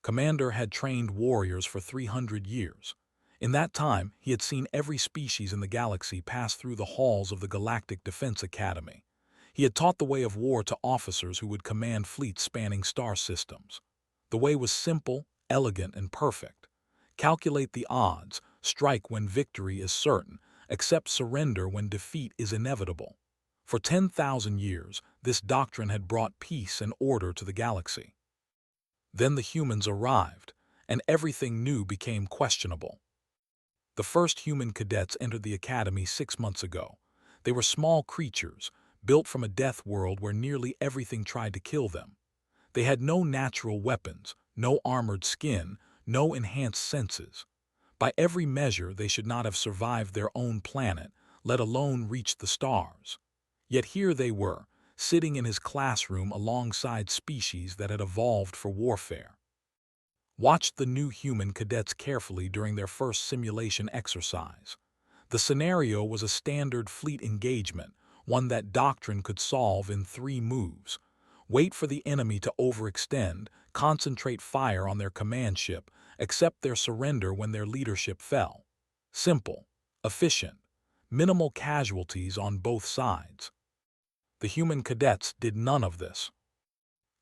Commander had trained warriors for 300 years. In that time, he had seen every species in the galaxy pass through the halls of the Galactic Defense Academy. He had taught the way of war to officers who would command fleets spanning star systems. The way was simple, elegant, and perfect. Calculate the odds, strike when victory is certain, accept surrender when defeat is inevitable. For 10,000 years, this doctrine had brought peace and order to the galaxy. Then the humans arrived, and everything new became questionable. The first human cadets entered the academy 6 months ago. They were small creatures, built from a death world where nearly everything tried to kill them. They had no natural weapons, no armored skin, no enhanced senses. By every measure, they should not have survived their own planet, let alone reached the stars. Yet here they were, sitting in his classroom alongside species that had evolved for warfare. Watched the new human cadets carefully during their first simulation exercise. The scenario was a standard fleet engagement, one that Doctrine could solve in 3 moves. Wait for the enemy to overextend, concentrate fire on their command ship, accept their surrender when their leadership fell. Simple, efficient, minimal casualties on both sides. The human cadets did none of this.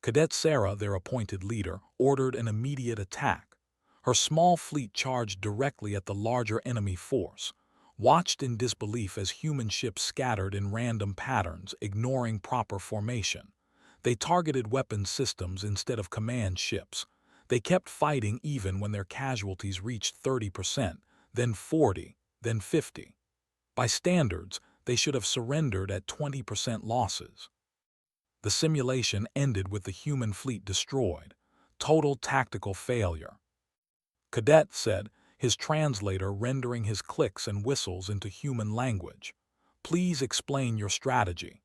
Cadet Sarah, their appointed leader, ordered an immediate attack. Her small fleet charged directly at the larger enemy force, watched in disbelief as human ships scattered in random patterns, ignoring proper formation. They targeted weapons systems instead of command ships. They kept fighting even when their casualties reached 30%, then 40%, then 50%. By standards, they should have surrendered at 20% losses. The simulation ended with the human fleet destroyed. Total tactical failure. Cadet said, his translator rendering his clicks and whistles into human language. Please explain your strategy.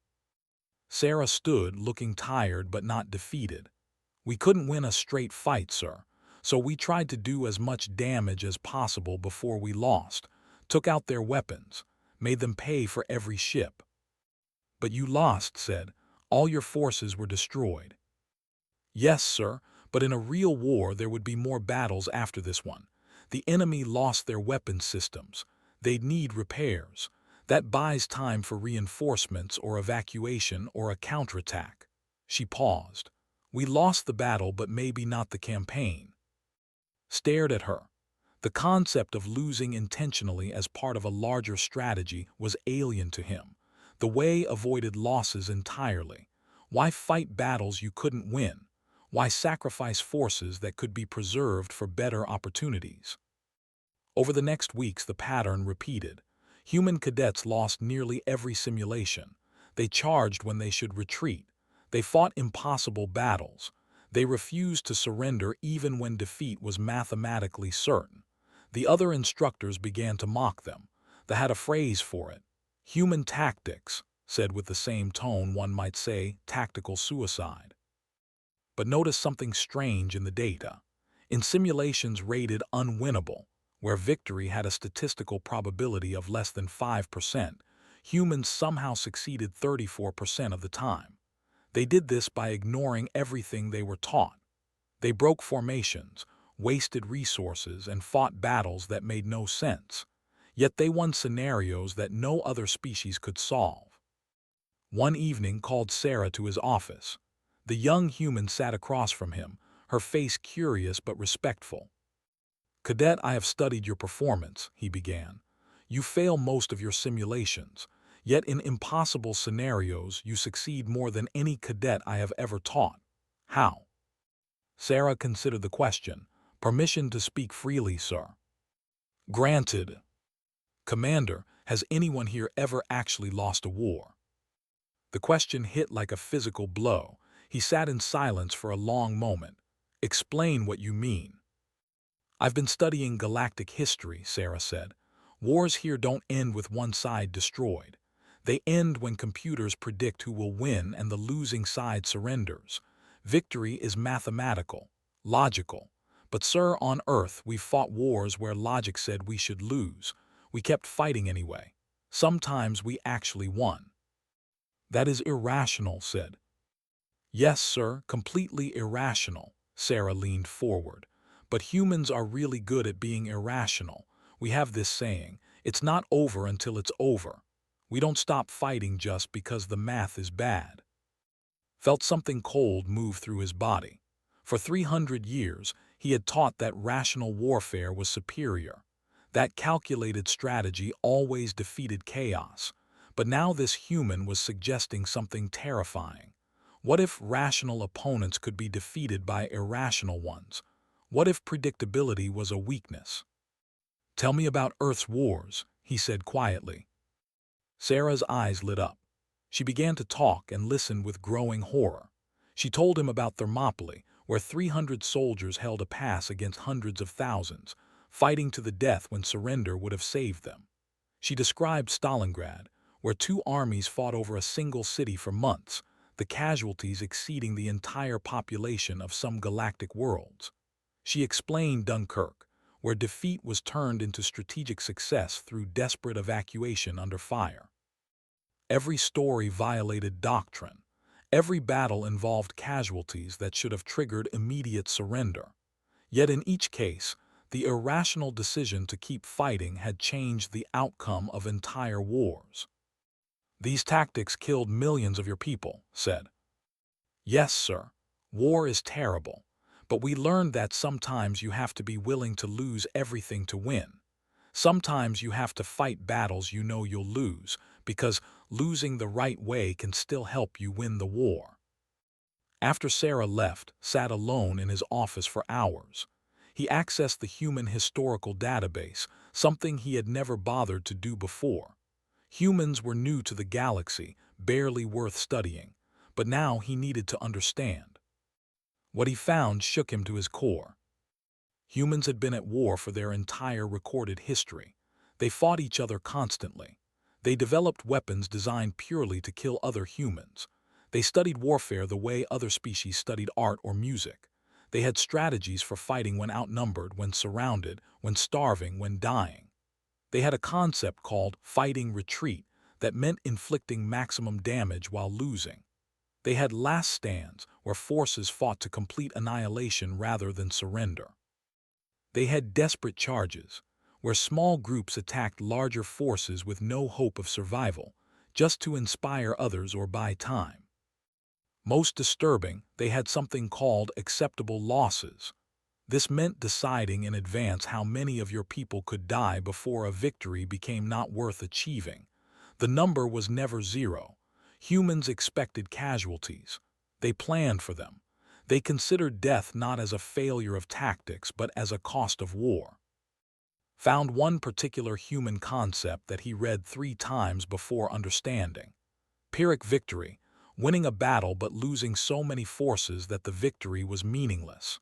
Sarah stood, looking tired but not defeated. We couldn't win a straight fight, sir, so we tried to do as much damage as possible before we lost, took out their weapons, made them pay for every ship. But you lost, said. All your forces were destroyed. Yes, sir, but in a real war there would be more battles after this one. The enemy lost their weapons systems. They'd need repairs. That buys time for reinforcements or evacuation or a counterattack. She paused. We lost the battle, but maybe not the campaign. Stared at her. The concept of losing intentionally as part of a larger strategy was alien to him. The way avoided losses entirely. Why fight battles you couldn't win? Why sacrifice forces that could be preserved for better opportunities? Over the next weeks, the pattern repeated. Human cadets lost nearly every simulation. They charged when they should retreat. They fought impossible battles. They refused to surrender even when defeat was mathematically certain. The other instructors began to mock them. They had a phrase for it. Human tactics, said with the same tone one might say tactical suicide. But notice something strange in the data. In simulations rated unwinnable, where victory had a statistical probability of less than 5%, humans somehow succeeded 34% of the time. They did this by ignoring everything they were taught. They broke formations, wasted resources, and fought battles that made no sense. Yet they won scenarios that no other species could solve. One evening called Sarah to his office. The young human sat across from him, her face curious but respectful. Cadet, I have studied your performance, he began. You fail most of your simulations, yet in impossible scenarios you succeed more than any cadet I have ever taught. How? Sarah considered the question. Permission to speak freely, sir. Granted. Commander, has anyone here ever actually lost a war? The question hit like a physical blow. He sat in silence for a long moment. Explain what you mean. I've been studying galactic history, Sarah said. Wars here don't end with one side destroyed. They end when computers predict who will win and the losing side surrenders. Victory is mathematical, logical. But sir, on Earth we've fought wars where logic said we should lose. We kept fighting anyway. Sometimes we actually won. That is irrational, said. Yes, sir, completely irrational, Sarah leaned forward. "But humans are really good at being irrational. We have this saying, it's not over until it's over. We don't stop fighting just because the math is bad." Felt something cold move through his body. For 300 years, he had taught that rational warfare was superior. That calculated strategy always defeated chaos. But now this human was suggesting something terrifying. What if rational opponents could be defeated by irrational ones? What if predictability was a weakness? "Tell me about Earth's wars," he said quietly. Sarah's eyes lit up. She began to talk and listen with growing horror. She told him about Thermopylae, where 300 soldiers held a pass against hundreds of thousands, fighting to the death when surrender would have saved them. She described Stalingrad, where 2 armies fought over a single city for months, the casualties exceeding the entire population of some galactic worlds. She explained Dunkirk, where defeat was turned into strategic success through desperate evacuation under fire. Every story violated Doctrine. Every battle involved casualties that should have triggered immediate surrender. Yet in each case, the irrational decision to keep fighting had changed the outcome of entire wars. "These tactics killed millions of your people," said. "Yes, sir. War is terrible. But we learned that sometimes you have to be willing to lose everything to win. Sometimes you have to fight battles you know you'll lose, because losing the right way can still help you win the war." After Sarah left, sat alone in his office for hours. He accessed the human historical database, something he had never bothered to do before. Humans were new to the galaxy, barely worth studying, but now he needed to understand. What he found shook him to his core. Humans had been at war for their entire recorded history. They fought each other constantly. They developed weapons designed purely to kill other humans. They studied warfare the way other species studied art or music. They had strategies for fighting when outnumbered, when surrounded, when starving, when dying. They had a concept called fighting retreat that meant inflicting maximum damage while losing. They had last stands, where forces fought to complete annihilation rather than surrender. They had desperate charges, where small groups attacked larger forces with no hope of survival, just to inspire others or buy time. Most disturbing, they had something called acceptable losses. This meant deciding in advance how many of your people could die before a victory became not worth achieving. The number was never zero. Humans expected casualties. They planned for them. They considered death not as a failure of tactics but as a cost of war. Found one particular human concept that he read 3 times before understanding. Pyrrhic victory, winning a battle but losing so many forces that the victory was meaningless.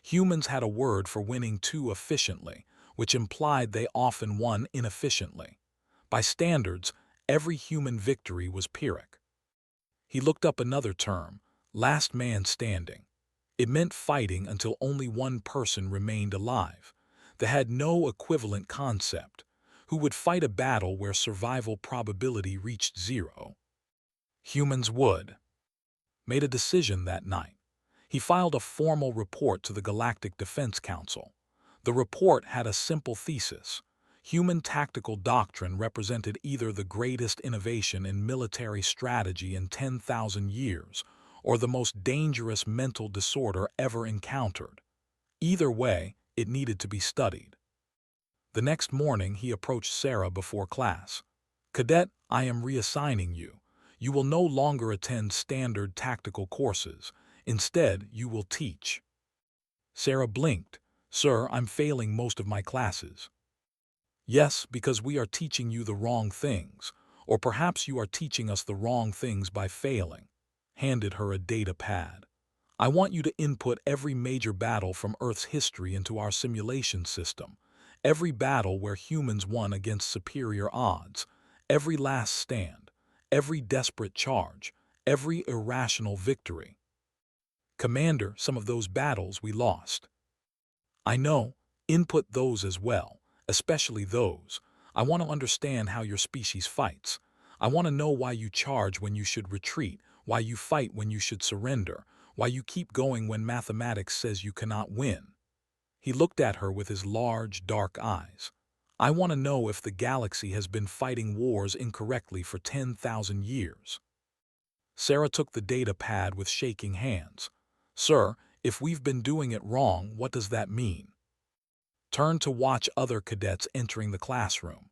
Humans had a word for winning too efficiently, which implied they often won inefficiently. By standards, every human victory was Pyrrhic. He looked up another term, last man standing. It meant fighting until only one person remained alive. They had no equivalent concept. Who would fight a battle where survival probability reached 0? Humans would. Made a decision that night. He filed a formal report to the Galactic Defense Council. The report had a simple thesis. Human tactical doctrine represented either the greatest innovation in military strategy in 10,000 years or the most dangerous mental disorder ever encountered. Either way, it needed to be studied. The next morning, he approached Sarah before class. "Cadet, I am reassigning you. You will no longer attend standard tactical courses. Instead, you will teach." Sarah blinked. "Sir, I'm failing most of my classes." "Yes, because we are teaching you the wrong things. Or perhaps you are teaching us the wrong things by failing." Handed her a data pad. "I want you to input every major battle from Earth's history into our simulation system. Every battle where humans won against superior odds. Every last stand. Every desperate charge. Every irrational victory." "Commander, some of those battles we lost." "I know. Input those as well. Especially those. I want to understand how your species fights. I want to know why you charge when you should retreat, why you fight when you should surrender, Why you keep going when mathematics says you cannot win? He looked at her with his large, dark eyes. I want to know if the galaxy has been fighting wars incorrectly for 10,000 years. Sarah took the data pad with shaking hands. Sir, if we've been doing it wrong, what does that mean? Turned to watch other cadets entering the classroom.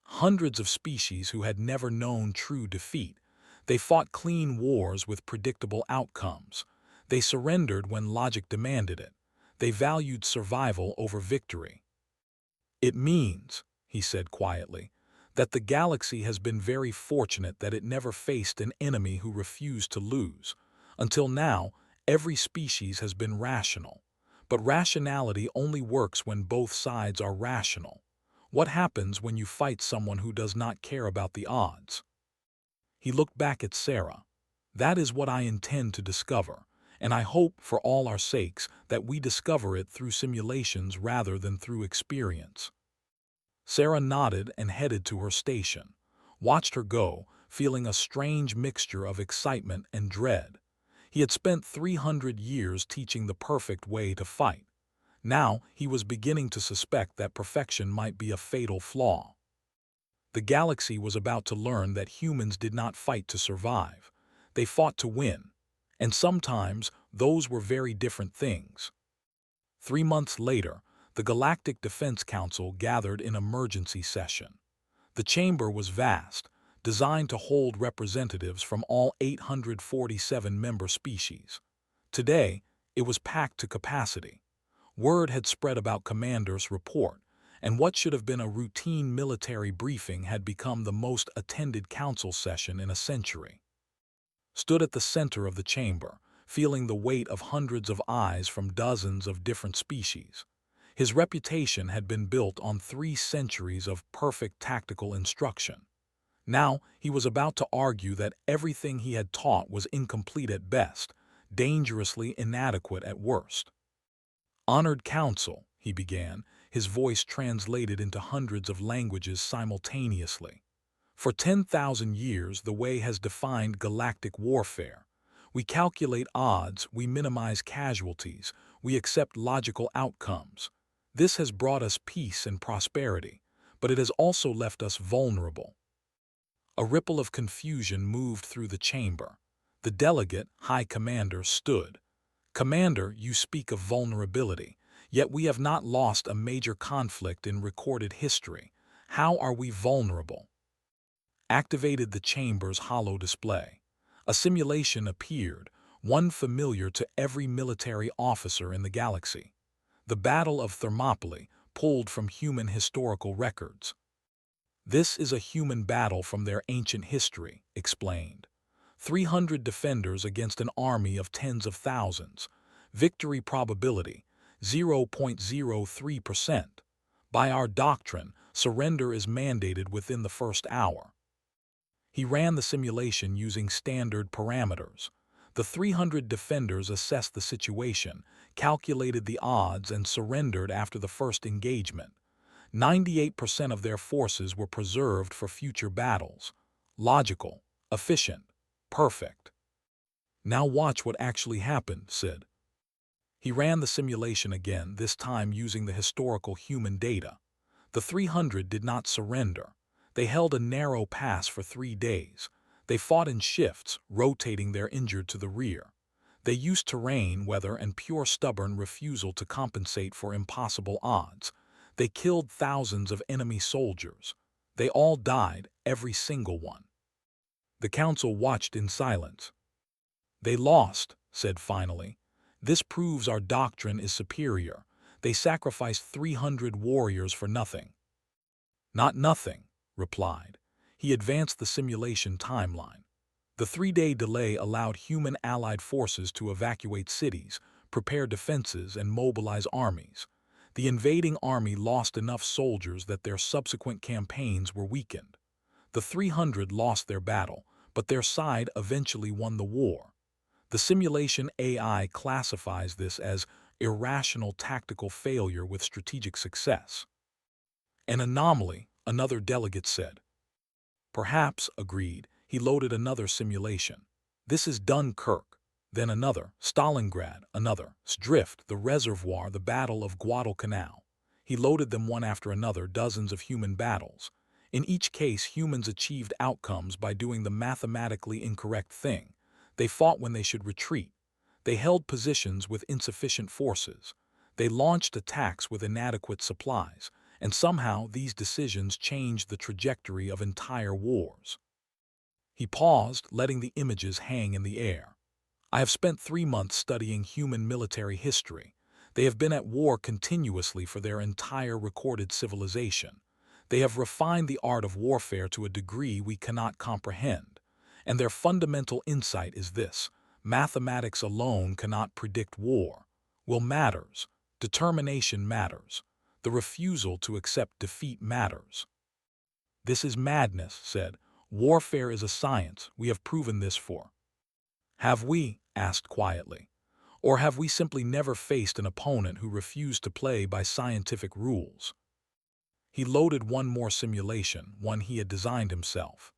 Hundreds of species who had never known true defeat. They fought clean wars with predictable outcomes. They surrendered when logic demanded it. They valued survival over victory. It means, he said quietly, that the galaxy has been very fortunate that it never faced an enemy who refused to lose. Until now, every species has been rational. But rationality only works when both sides are rational. What happens when you fight someone who does not care about the odds? He looked back at Sarah. That is what I intend to discover, and I hope, for all our sakes, that we discover it through simulations rather than through experience. Sarah nodded and headed to her station. Watched her go, feeling a strange mixture of excitement and dread. He had spent 300 years teaching the perfect way to fight. Now he was beginning to suspect that perfection might be a fatal flaw. The galaxy was about to learn that humans did not fight to survive. They fought to win. And sometimes those were very different things. 3 months later, the Galactic Defense Council gathered in emergency session. The chamber was vast, designed to hold representatives from all 847 member species. Today, it was packed to capacity. Word had spread about Commander's report, and what should have been a routine military briefing had become the most attended council session in a century. Stood at the center of the chamber, feeling the weight of hundreds of eyes from dozens of different species. His reputation had been built on 3 centuries of perfect tactical instruction. Now he was about to argue that everything he had taught was incomplete at best, dangerously inadequate at worst. Honored Council, he began, his voice translated into hundreds of languages simultaneously. For 10,000 years, the way has defined galactic warfare. We calculate odds, we minimize casualties, we accept logical outcomes. This has brought us peace and prosperity, but it has also left us vulnerable. A ripple of confusion moved through the chamber. The delegate, High Commander, stood. Commander, you speak of vulnerability, yet we have not lost a major conflict in recorded history. How are we vulnerable? Activated the chamber's hollow display. A simulation appeared, one familiar to every military officer in the galaxy. The Battle of Thermopylae, pulled from human historical records. This is a human battle from their ancient history, explained. 300 defenders against an army of tens of thousands. Victory probability, 0.03%. By our doctrine, surrender is mandated within the first hour. He ran the simulation using standard parameters. The 300 defenders assessed the situation, calculated the odds, and surrendered after the first engagement. 98% of their forces were preserved for future battles. Logical, efficient, perfect. Now watch what actually happened, said. He ran the simulation again, this time using the historical human data. The 300 did not surrender. They held a narrow pass for 3 days. They fought in shifts, rotating their injured to the rear. They used terrain, weather, and pure stubborn refusal to compensate for impossible odds. They killed thousands of enemy soldiers. They all died, every single one. The council watched in silence. They lost, said finally. This proves our doctrine is superior. They sacrificed 300 warriors for nothing. Not nothing, replied. He advanced the simulation timeline. The 3-day delay allowed human allied forces to evacuate cities, prepare defenses, and mobilize armies. The invading army lost enough soldiers that their subsequent campaigns were weakened. The 300 lost their battle, but their side eventually won the war. The simulation AI classifies this as irrational tactical failure with strategic success. An anomaly, another delegate said. Perhaps, agreed, he loaded another simulation. This is Dunkirk. Then another, Stalingrad, another, Drift, the reservoir, the Battle of Guadalcanal. He loaded them one after another, dozens of human battles. In each case, humans achieved outcomes by doing the mathematically incorrect thing. They fought when they should retreat. They held positions with insufficient forces. They launched attacks with inadequate supplies, and somehow these decisions changed the trajectory of entire wars. He paused, letting the images hang in the air. I have spent 3 months studying human military history. They have been at war continuously for their entire recorded civilization. They have refined the art of warfare to a degree we cannot comprehend. And their fundamental insight is this: mathematics alone cannot predict war. Will matters. Determination matters. The refusal to accept defeat matters. This is madness, said. Warfare is a science. We have proven this for. Have we? Asked quietly. Or have we simply never faced an opponent who refused to play by scientific rules? He loaded one more simulation, one he had designed himself.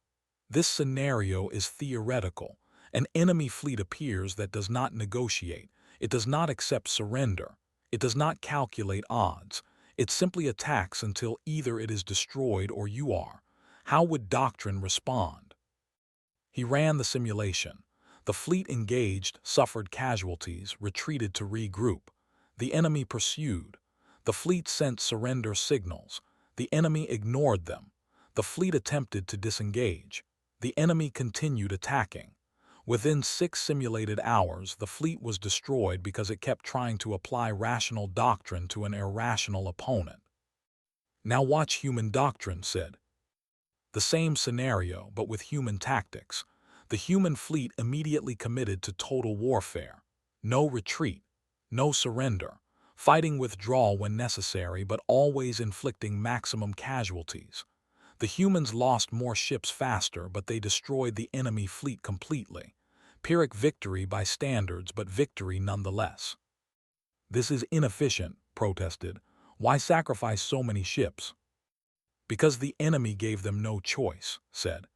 This scenario is theoretical. An enemy fleet appears that does not negotiate. It does not accept surrender. It does not calculate odds. It simply attacks until either it is destroyed or you are. How would Doctrine respond? He ran the simulation. The fleet engaged, suffered casualties, retreated to regroup. The enemy pursued. The fleet sent surrender signals. The enemy ignored them. The fleet attempted to disengage. The enemy continued attacking. Within 6 simulated hours, the fleet was destroyed because it kept trying to apply rational doctrine to an irrational opponent. Now watch human doctrine, said. The same scenario, but with human tactics. The human fleet immediately committed to total warfare. No retreat, no surrender, fighting withdrawal when necessary but always inflicting maximum casualties. The humans lost more ships faster, but they destroyed the enemy fleet completely. Pyrrhic victory by standards, but victory nonetheless. This is inefficient, protested. Why sacrifice so many ships? Because the enemy gave them no choice, said.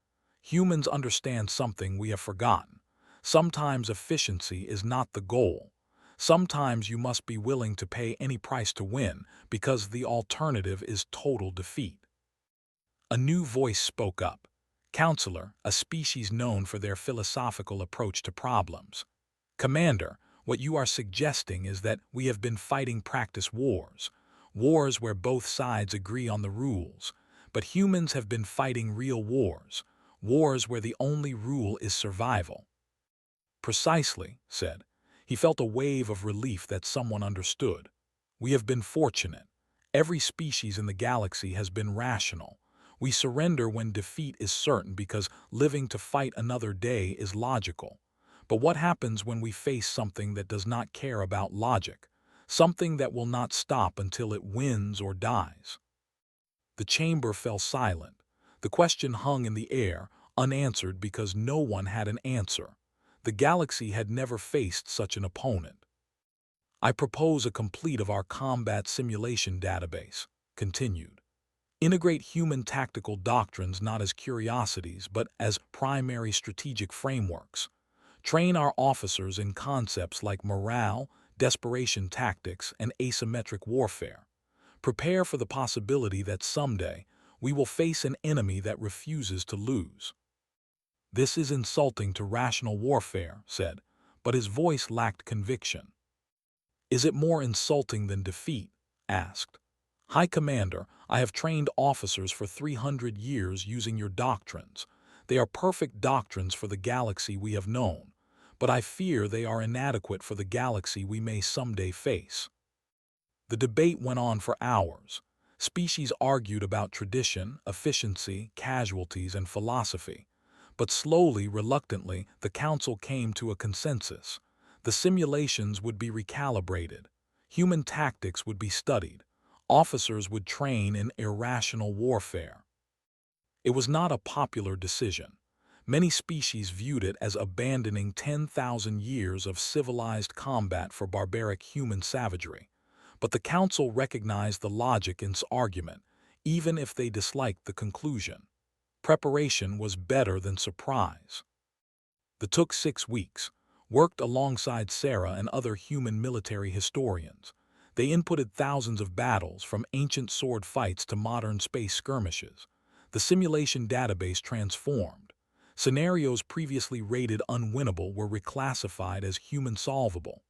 Humans understand something we have forgotten. Sometimes efficiency is not the goal. Sometimes you must be willing to pay any price to win, because the alternative is total defeat. A new voice spoke up. Counselor, a species known for their philosophical approach to problems. Commander, what you are suggesting is that we have been fighting practice wars. Wars where both sides agree on the rules. But humans have been fighting real wars. Wars where the only rule is survival. Precisely, said. He felt a wave of relief that someone understood. We have been fortunate. Every species in the galaxy has been rational. We surrender when defeat is certain because living to fight another day is logical. But what happens when we face something that does not care about logic? Something that will not stop until it wins or dies? The chamber fell silent. The question hung in the air, unanswered because no one had an answer. The galaxy had never faced such an opponent. I propose a complete of our combat simulation database, continued. Integrate human tactical doctrines not as curiosities but as primary strategic frameworks. Train our officers in concepts like morale, desperation tactics, and asymmetric warfare. Prepare for the possibility that someday we will face an enemy that refuses to lose. This is insulting to rational warfare, said, but his voice lacked conviction. Is it more insulting than defeat? Asked. High Commander, I have trained officers for 300 years using your doctrines. They are perfect doctrines for the galaxy we have known, but I fear they are inadequate for the galaxy we may someday face. The debate went on for hours. Species argued about tradition, efficiency, casualties, and philosophy. But slowly, reluctantly, the council came to a consensus. The simulations would be recalibrated. Human tactics would be studied. Officers would train in irrational warfare. It was not a popular decision. Many species viewed it as abandoning 10,000 years of civilized combat for barbaric human savagery. But the council recognized the logic in its argument, even if they disliked the conclusion. Preparation was better than surprise. It took 6 weeks. worked alongside Sarah and other human military historians. They inputted thousands of battles, from ancient sword fights to modern space skirmishes. The simulation database transformed. Scenarios previously rated unwinnable were reclassified as human-solvable.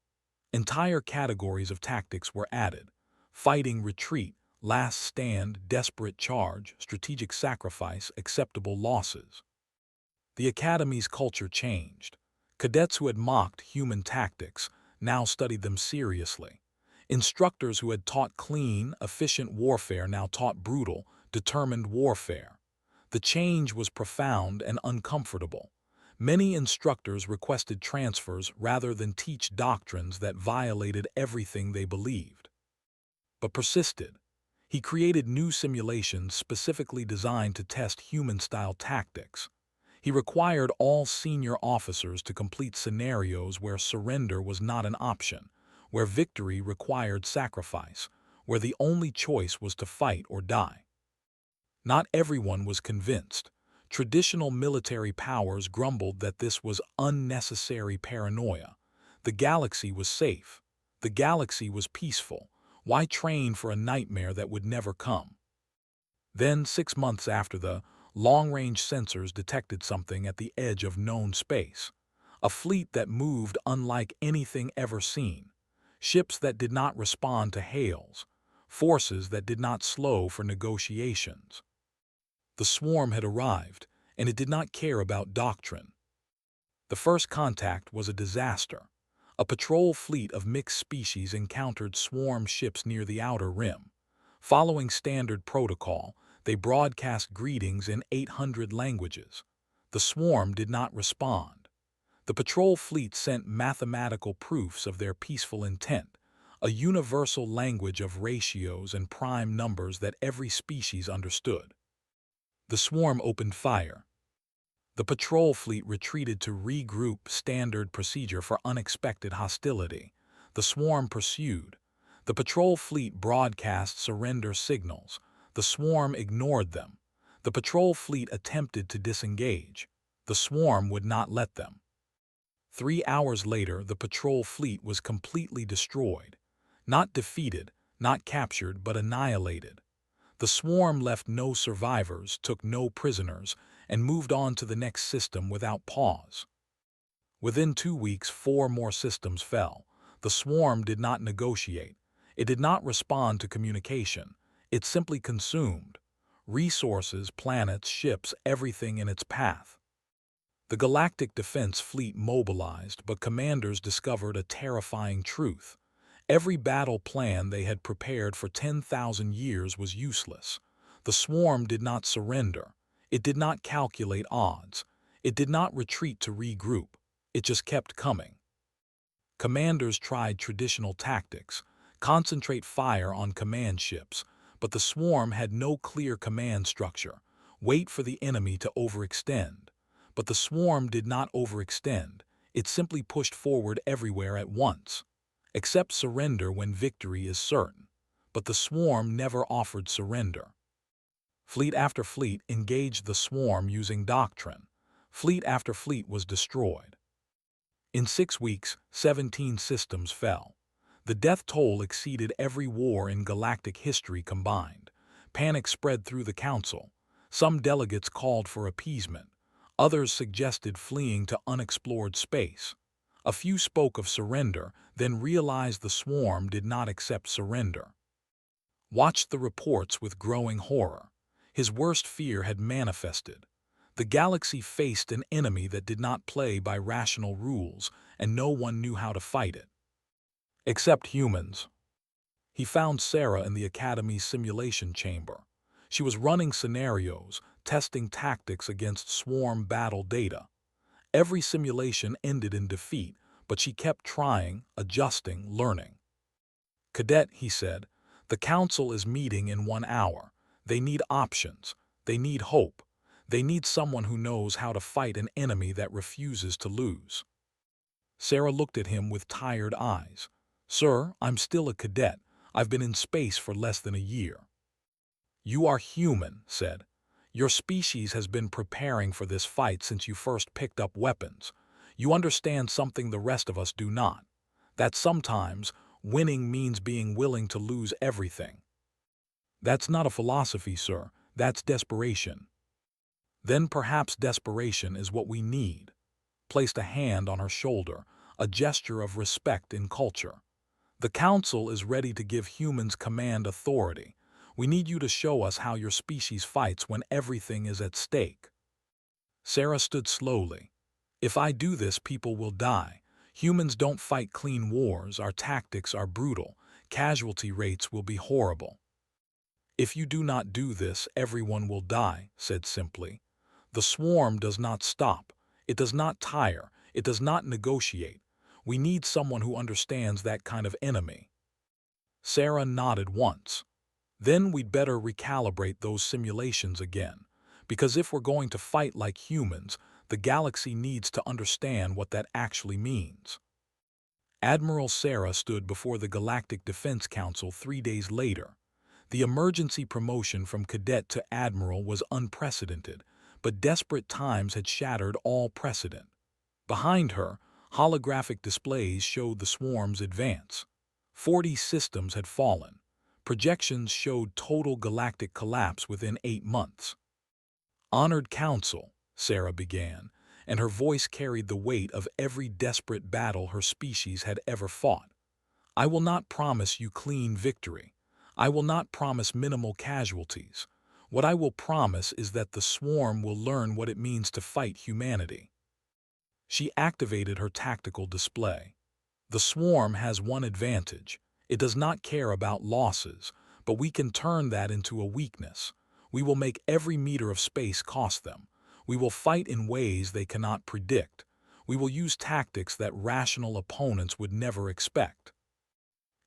Entire categories of tactics were added: fighting retreat, last stand, desperate charge, strategic sacrifice, acceptable losses. The Academy's culture changed. Cadets who had mocked human tactics now studied them seriously. Instructors who had taught clean, efficient warfare now taught brutal, determined warfare. The change was profound and uncomfortable. Many instructors requested transfers rather than teach doctrines that violated everything they believed. But persisted. He created new simulations specifically designed to test human-style tactics. He required all senior officers to complete scenarios where surrender was not an option, where victory required sacrifice, where the only choice was to fight or die. Not everyone was convinced. Traditional military powers grumbled that this was unnecessary paranoia. The galaxy was safe. The galaxy was peaceful. Why train for a nightmare that would never come? Then, 6 months after, the long-range sensors detected something at the edge of known space. A fleet that moved unlike anything ever seen. Ships that did not respond to hails. Forces that did not slow for negotiations. The swarm had arrived, and it did not care about doctrine. The first contact was a disaster. A patrol fleet of mixed species encountered swarm ships near the outer rim. Following standard protocol, they broadcast greetings in 800 languages. The swarm did not respond. The patrol fleet sent mathematical proofs of their peaceful intent, a universal language of ratios and prime numbers that every species understood. The swarm opened fire. The patrol fleet retreated to regroup, standard procedure for unexpected hostility. The swarm pursued. The patrol fleet broadcast surrender signals. The swarm ignored them. The patrol fleet attempted to disengage. The swarm would not let them. 3 hours later, the patrol fleet was completely destroyed. Not defeated, not captured, but annihilated. The swarm left no survivors, took no prisoners, and moved on to the next system without pause. Within 2 weeks, 4 more systems fell. The swarm did not negotiate. It did not respond to communication. It simply consumed. Resources, planets, ships, everything in its path. The Galactic Defense Fleet mobilized, but commanders discovered a terrifying truth. Every battle plan they had prepared for 10,000 years was useless. The swarm did not surrender. It did not calculate odds. It did not retreat to regroup. It just kept coming. Commanders tried traditional tactics, concentrate fire on command ships, but the swarm had no clear command structure. Wait for the enemy to overextend. But the swarm did not overextend. It simply pushed forward everywhere at once. Accept surrender when victory is certain. But the swarm never offered surrender. Fleet after fleet engaged the swarm using doctrine. Fleet after fleet was destroyed. In 6 weeks, 17 systems fell. The death toll exceeded every war in galactic history combined. Panic spread through the council. Some delegates called for appeasement. Others suggested fleeing to unexplored space. A few spoke of surrender, then realized the swarm did not accept surrender. Watched the reports with growing horror. His worst fear had manifested. The galaxy faced an enemy that did not play by rational rules, and no one knew how to fight it. Except humans. He found Sarah in the Academy's simulation chamber. She was running scenarios, testing tactics against swarm battle data. Every simulation ended in defeat, but she kept trying, adjusting, learning. "Cadet," he said, "the council is meeting in 1 hour. They need options. They need hope. They need someone who knows how to fight an enemy that refuses to lose." Sarah looked at him with tired eyes. "Sir, I'm still a cadet. I've been in space for less than a year." "You are human," said. "Your species has been preparing for this fight since you first picked up weapons. You understand something the rest of us do not. That sometimes winning means being willing to lose everything. That's not a philosophy, sir. That's desperation. Then perhaps desperation is what we need. Placed a hand on her shoulder, a gesture of respect in culture. The Council is ready to give humans command authority. We need you to show us how your species fights when everything is at stake. Sarah stood slowly. If I do this, people will die. Humans don't fight clean wars. Our tactics are brutal. Casualty rates will be horrible. If you do not do this, everyone will die, said simply. The swarm does not stop. It does not tire. It does not negotiate. We need someone who understands that kind of enemy. Sarah nodded once. Then we'd better recalibrate those simulations again, because if we're going to fight like humans, the galaxy needs to understand what that actually means. Admiral Sarah stood before the Galactic Defense Council 3 days later. The emergency promotion from cadet to admiral was unprecedented, but desperate times had shattered all precedent. Behind her, holographic displays showed the swarm's advance. 40 systems had fallen. Projections showed total galactic collapse within 8 months. Honored Council, Sarah began, and her voice carried the weight of every desperate battle her species had ever fought. I will not promise you clean victory. I will not promise minimal casualties. What I will promise is that the swarm will learn what it means to fight humanity. She activated her tactical display. The swarm has one advantage. It does not care about losses, but we can turn that into a weakness. We will make every meter of space cost them. We will fight in ways they cannot predict. We will use tactics that rational opponents would never expect.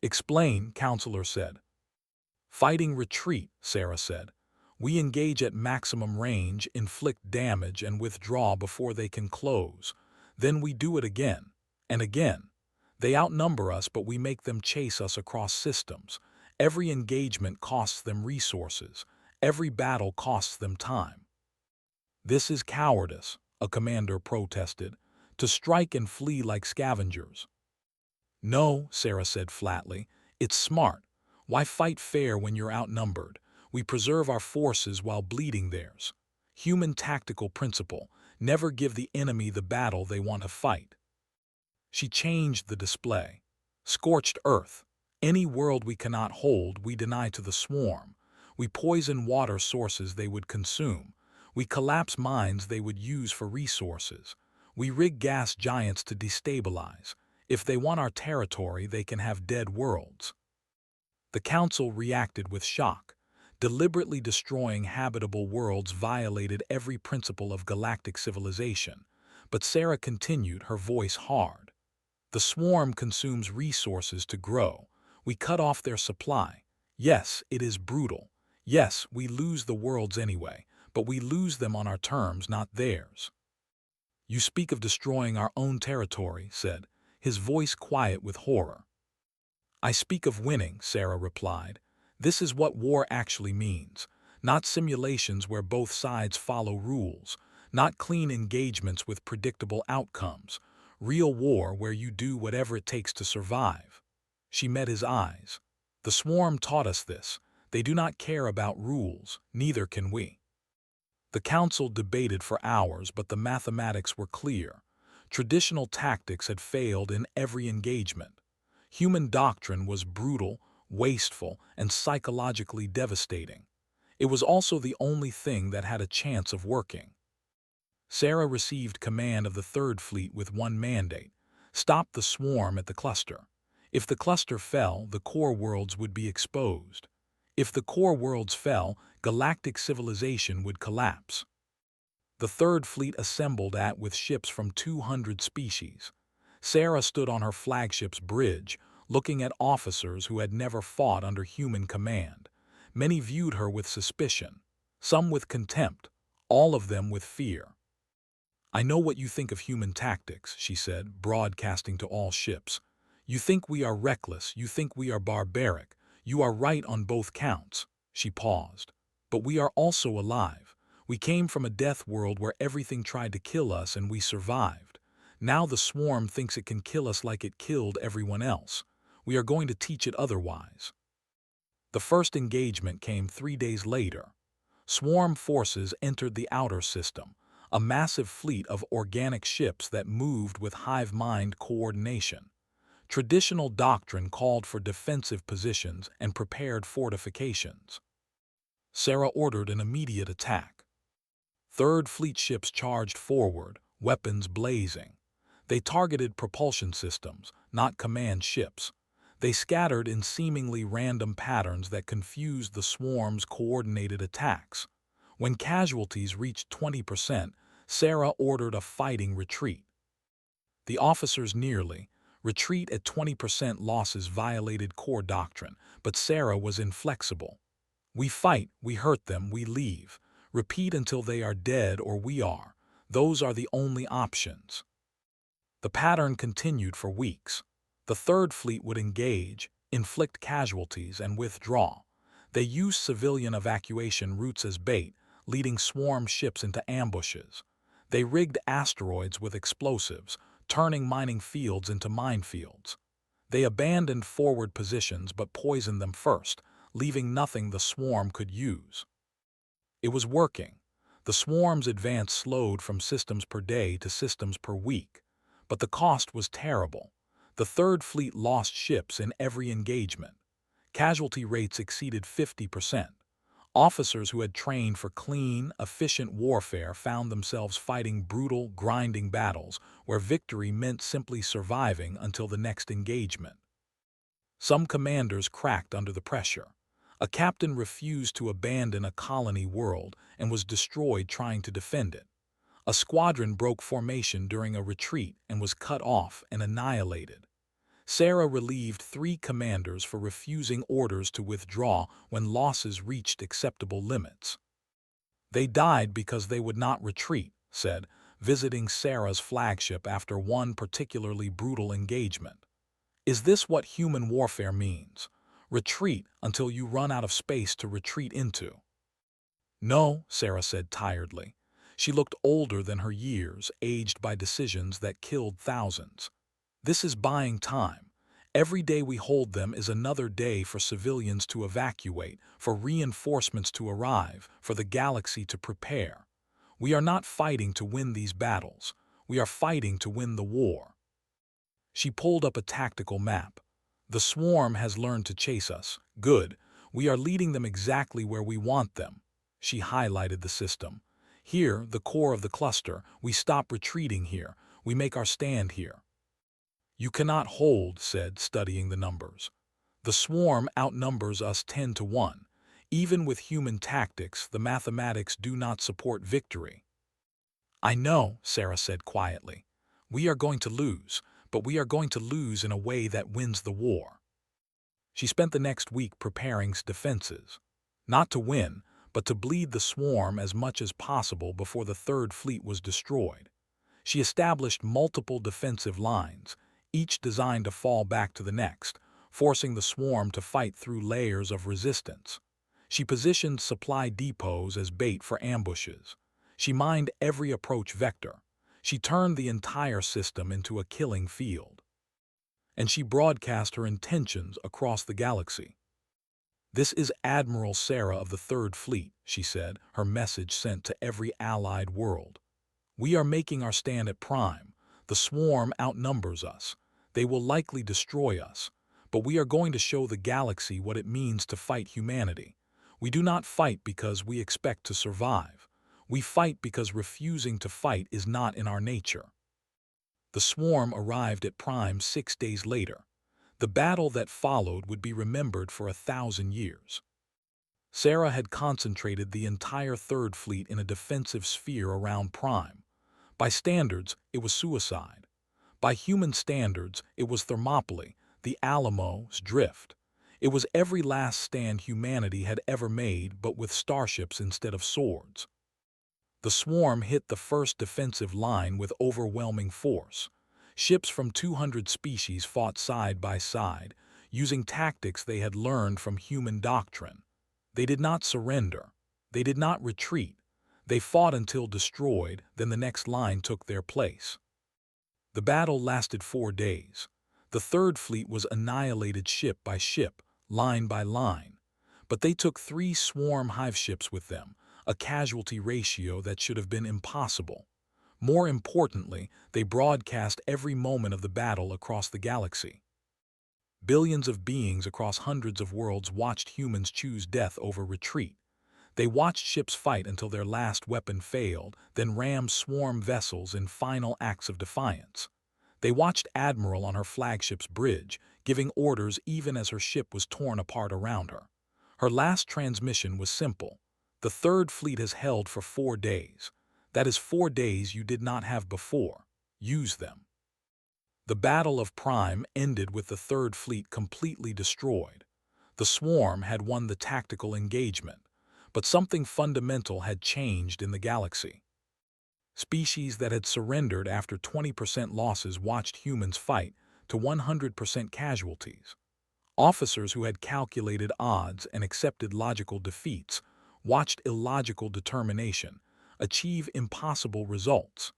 Explain, Counselor said. Fighting retreat, Sarah said. We engage at maximum range, inflict damage, and withdraw before they can close. Then we do it again, and again. They outnumber us, but we make them chase us across systems. Every engagement costs them resources. Every battle costs them time. This is cowardice, a commander protested, to strike and flee like scavengers. No, Sarah said flatly, it's smart. Why fight fair when you're outnumbered? We preserve our forces while bleeding theirs. Human tactical principle, never give the enemy the battle they want to fight. She changed the display. Scorched earth. Any world we cannot hold, we deny to the swarm. We poison water sources they would consume. We collapse mines they would use for resources. We rig gas giants to destabilize. If they want our territory, they can have dead worlds. The Council reacted with shock. Deliberately destroying habitable worlds violated every principle of galactic civilization. But Sarah continued, her voice hard. The swarm consumes resources to grow. We cut off their supply. Yes, it is brutal. Yes, we lose the worlds anyway, but we lose them on our terms, not theirs. You speak of destroying our own territory, said, his voice quiet with horror. I speak of winning, Sarah replied. This is what war actually means. Not simulations where both sides follow rules. Not clean engagements with predictable outcomes. Real war where you do whatever it takes to survive. She met his eyes. The swarm taught us this. They do not care about rules, neither can we. The Council debated for hours, but the mathematics were clear. Traditional tactics had failed in every engagement. Human doctrine was brutal, wasteful, and psychologically devastating. It was also the only thing that had a chance of working. Sarah received command of the Third Fleet with one mandate: stop the swarm at the cluster. If the cluster fell, the core worlds would be exposed. If the core worlds fell, galactic civilization would collapse. The Third Fleet assembled with ships from 200 species. Sarah stood on her flagship's bridge, looking at officers who had never fought under human command. Many viewed her with suspicion, some with contempt, all of them with fear. I know what you think of human tactics, she said, broadcasting to all ships. You think we are reckless, you think we are barbaric. You are right on both counts. She paused. But we are also alive. We came from a death world where everything tried to kill us and we survived. Now the swarm thinks it can kill us like it killed everyone else. We are going to teach it otherwise. The first engagement came 3 days later. Swarm forces entered the outer system, a massive fleet of organic ships that moved with hive-mind coordination. Traditional doctrine called for defensive positions and prepared fortifications. Sarah ordered an immediate attack. Third Fleet ships charged forward, weapons blazing. They targeted propulsion systems, not command ships. They scattered in seemingly random patterns that confused the swarm's coordinated attacks. When casualties reached 20%, Sarah ordered a fighting retreat. The officers nearly. Retreat at 20% losses violated core doctrine, but Sarah was inflexible. We fight, we hurt them, we leave. Repeat until they are dead or we are. Those are the only options. The pattern continued for weeks. The Third Fleet would engage, inflict casualties, and withdraw. They used civilian evacuation routes as bait, leading swarm ships into ambushes. They rigged asteroids with explosives, turning mining fields into minefields. They abandoned forward positions but poisoned them first, leaving nothing the swarm could use. It was working. The swarm's advance slowed from systems per day to systems per week. But the cost was terrible. The Third Fleet lost ships in every engagement. Casualty rates exceeded 50%. Officers who had trained for clean, efficient warfare found themselves fighting brutal, grinding battles where victory meant simply surviving until the next engagement. Some commanders cracked under the pressure. A captain refused to abandon a colony world and was destroyed trying to defend it. A squadron broke formation during a retreat and was cut off and annihilated. Sarah relieved 3 commanders for refusing orders to withdraw when losses reached acceptable limits. They died because they would not retreat, said, visiting Sarah's flagship after one particularly brutal engagement. Is this what human warfare means? Retreat until you run out of space to retreat into. No, Sarah said tiredly. She looked older than her years, aged by decisions that killed thousands. This is buying time. Every day we hold them is another day for civilians to evacuate, for reinforcements to arrive, for the galaxy to prepare. We are not fighting to win these battles. We are fighting to win the war. She pulled up a tactical map. The swarm has learned to chase us. Good. We are leading them exactly where we want them. She highlighted the system. Here, the core of the cluster, we stop retreating here. We make our stand here. You cannot hold, said, studying the numbers. The swarm outnumbers us 10-1. Even with human tactics, the mathematics do not support victory. I know, Sarah said quietly. We are going to lose, but we are going to lose in a way that wins the war. She spent the next week preparing defenses. Not to win, but to bleed the swarm as much as possible before the Third Fleet was destroyed. She established multiple defensive lines, each designed to fall back to the next, forcing the swarm to fight through layers of resistance. She positioned supply depots as bait for ambushes. She mined every approach vector. She turned the entire system into a killing field. And she broadcast her intentions across the galaxy. This is Admiral Sarah of the Third Fleet, she said, her message sent to every allied world. We are making our stand at Prime. The swarm outnumbers us. They will likely destroy us. But we are going to show the galaxy what it means to fight humanity. We do not fight because we expect to survive. We fight because refusing to fight is not in our nature. The swarm arrived at Prime 6 days later. The battle that followed would be remembered for 1,000 years. Sarah had concentrated the entire Third Fleet in a defensive sphere around Prime. By standards, it was suicide. By human standards, it was Thermopylae, the Alamo's drift. It was every last stand humanity had ever made, but with starships instead of swords. The swarm hit the first defensive line with overwhelming force. Ships from 200 species fought side by side, using tactics they had learned from human doctrine. They did not surrender. They did not retreat. They fought until destroyed, then the next line took their place. The battle lasted 4 days. The Third Fleet was annihilated ship by ship, line by line. But they took 3 swarm hive ships with them, a casualty ratio that should have been impossible. More importantly, they broadcast every moment of the battle across the galaxy. Billions of beings across hundreds of worlds watched humans choose death over retreat. They watched ships fight until their last weapon failed, then ram swarm vessels in final acts of defiance. They watched Admiral on her flagship's bridge, giving orders even as her ship was torn apart around her. Her last transmission was simple. The Third Fleet has held for 4 days. That is 4 days you did not have before. Use them. The Battle of Prime ended with the Third Fleet completely destroyed. The Swarm had won the tactical engagement, but something fundamental had changed in the galaxy. Species that had surrendered after 20% losses watched humans fight to 100% casualties. Officers who had calculated odds and accepted logical defeats watched illogical determination achieve impossible results.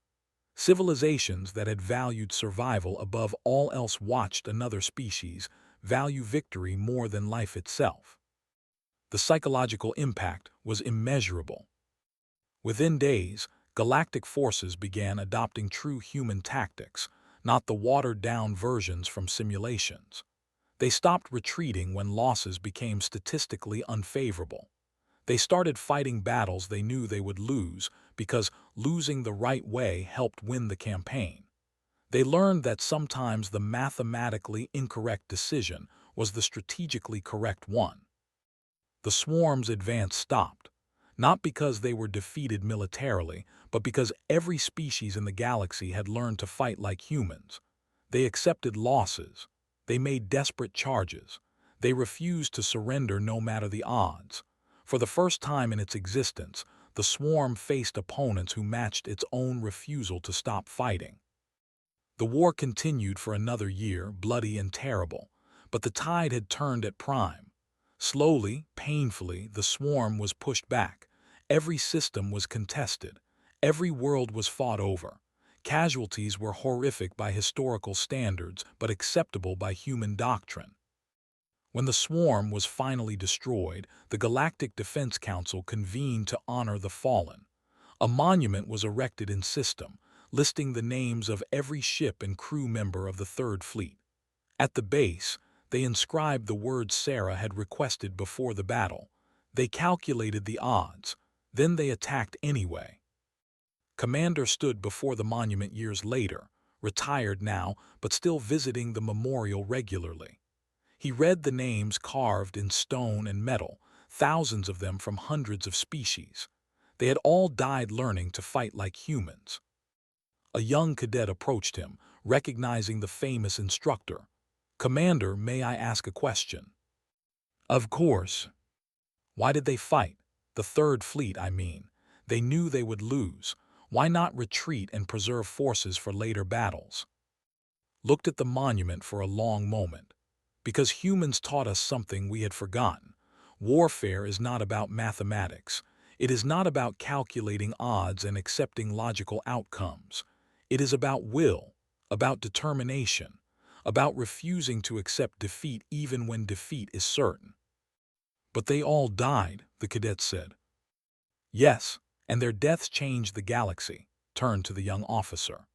Civilizations that had valued survival above all else watched another species value victory more than life itself. The psychological impact was immeasurable. Within days, galactic forces began adopting true human tactics, not the watered-down versions from simulations. They stopped retreating when losses became statistically unfavorable. They started fighting battles they knew they would lose because losing the right way helped win the campaign. They learned that sometimes the mathematically incorrect decision was the strategically correct one. The Swarm's advance stopped, not because they were defeated militarily, but because every species in the galaxy had learned to fight like humans. They accepted losses. They made desperate charges. They refused to surrender no matter the odds. For the first time in its existence, the Swarm faced opponents who matched its own refusal to stop fighting. The war continued for another year, bloody and terrible, but the tide had turned at Prime. Slowly, painfully, the Swarm was pushed back. Every system was contested. Every world was fought over. Casualties were horrific by historical standards, but acceptable by human doctrine. When the Swarm was finally destroyed, the Galactic Defense Council convened to honor the fallen. A monument was erected in system, listing the names of every ship and crew member of the Third Fleet. At the base, they inscribed the words Sarah had requested before the battle. They calculated the odds. Then they attacked anyway. Commander stood before the monument years later, retired now, but still visiting the memorial regularly. He read the names carved in stone and metal, thousands of them from hundreds of species. They had all died learning to fight like humans. A young cadet approached him, recognizing the famous instructor. "Commander, may I ask a question?" "Of course." "Why did they fight? The Third Fleet, I mean. They knew they would lose. Why not retreat and preserve forces for later battles?" Looked at the monument for a long moment. Because humans taught us something we had forgotten. Warfare is not about mathematics. It is not about calculating odds and accepting logical outcomes. It is about will, about determination, about refusing to accept defeat even when defeat is certain. "But they all died," the cadet said. "Yes, and their deaths changed the galaxy," turned to the young officer.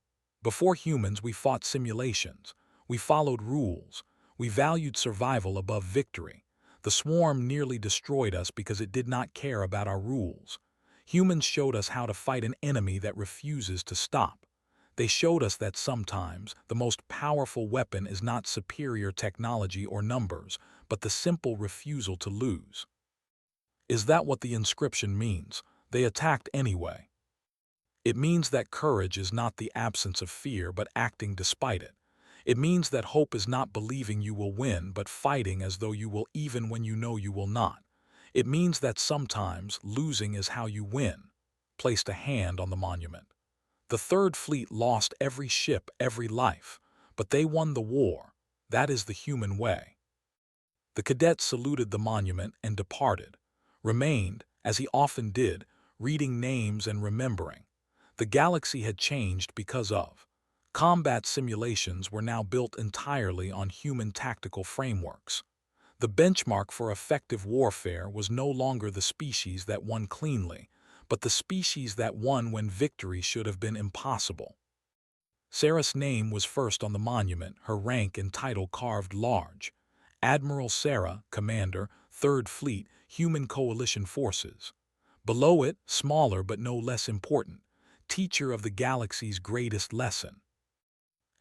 "Before humans, we fought simulations. We followed rules. We valued survival above victory. The Swarm nearly destroyed us because it did not care about our rules. Humans showed us how to fight an enemy that refuses to stop. They showed us that sometimes the most powerful weapon is not superior technology or numbers, but the simple refusal to lose." Is that what the inscription means? They attacked anyway. It means that courage is not the absence of fear, but acting despite it. It means that hope is not believing you will win, but fighting as though you will even when you know you will not. It means that sometimes losing is how you win. Placed a hand on the monument. The Third Fleet lost every ship, every life, but they won the war. That is the human way. The cadet saluted the monument and departed. Remained, as he often did, reading names and remembering. The galaxy had changed because of Combat simulations were now built entirely on human tactical frameworks. The benchmark for effective warfare was no longer the species that won cleanly, but the species that won when victory should have been impossible. Sarah's name was first on the monument, her rank and title carved large. Admiral Sarah, Commander, 3rd Fleet, Human Coalition Forces. Below it, smaller but no less important, Teacher of the Galaxy's Greatest Lesson.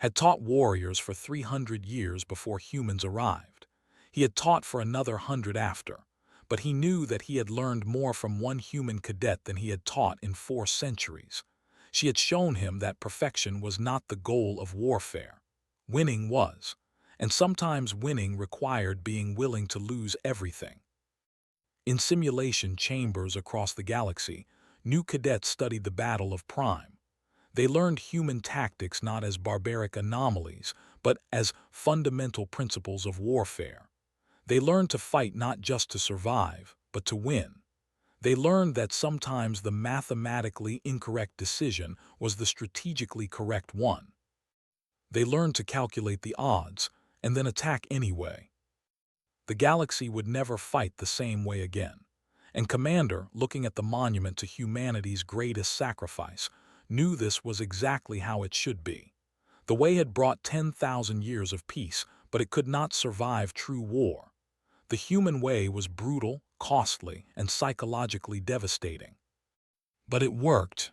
Had taught warriors for 300 years before humans arrived. He had taught for another 100 after, but he knew that he had learned more from one human cadet than he had taught in 4 centuries. She had shown him that perfection was not the goal of warfare. Winning was, and sometimes winning required being willing to lose everything. In simulation chambers across the galaxy, new cadets studied the Battle of Prime. They learned human tactics not as barbaric anomalies, but as fundamental principles of warfare. They learned to fight not just to survive, but to win. They learned that sometimes the mathematically incorrect decision was the strategically correct one. They learned to calculate the odds and then attack anyway. The galaxy would never fight the same way again. And Commander, looking at the monument to humanity's greatest sacrifice, knew this was exactly how it should be. The way had brought 10,000 years of peace, but it could not survive true war. The human way was brutal, costly, and psychologically devastating. But it worked.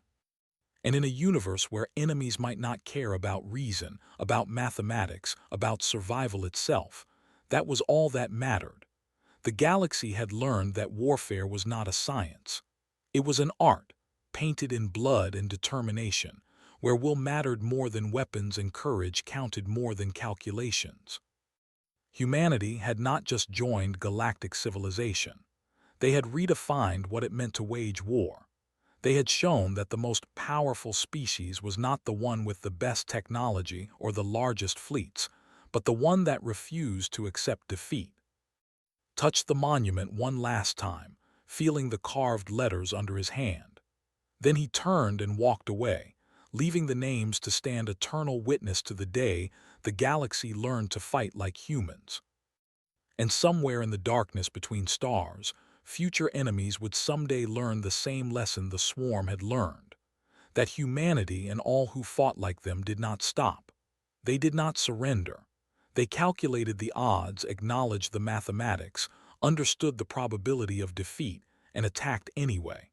And in a universe where enemies might not care about reason, about mathematics, about survival itself, that was all that mattered. The galaxy had learned that warfare was not a science. It was an art, painted in blood and determination, where will mattered more than weapons and courage counted more than calculations. Humanity had not just joined galactic civilization. They had redefined what it meant to wage war. They had shown that the most powerful species was not the one with the best technology or the largest fleets, but the one that refused to accept defeat. Touched the monument one last time, feeling the carved letters under his hand. Then he turned and walked away, leaving the names to stand eternal witness to the day the galaxy learned to fight like humans. And somewhere in the darkness between stars, future enemies would someday learn the same lesson the swarm had learned, that humanity and all who fought like them did not stop. They did not surrender. They calculated the odds, acknowledged the mathematics, understood the probability of defeat, and attacked anyway.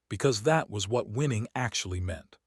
Because that was what winning actually meant.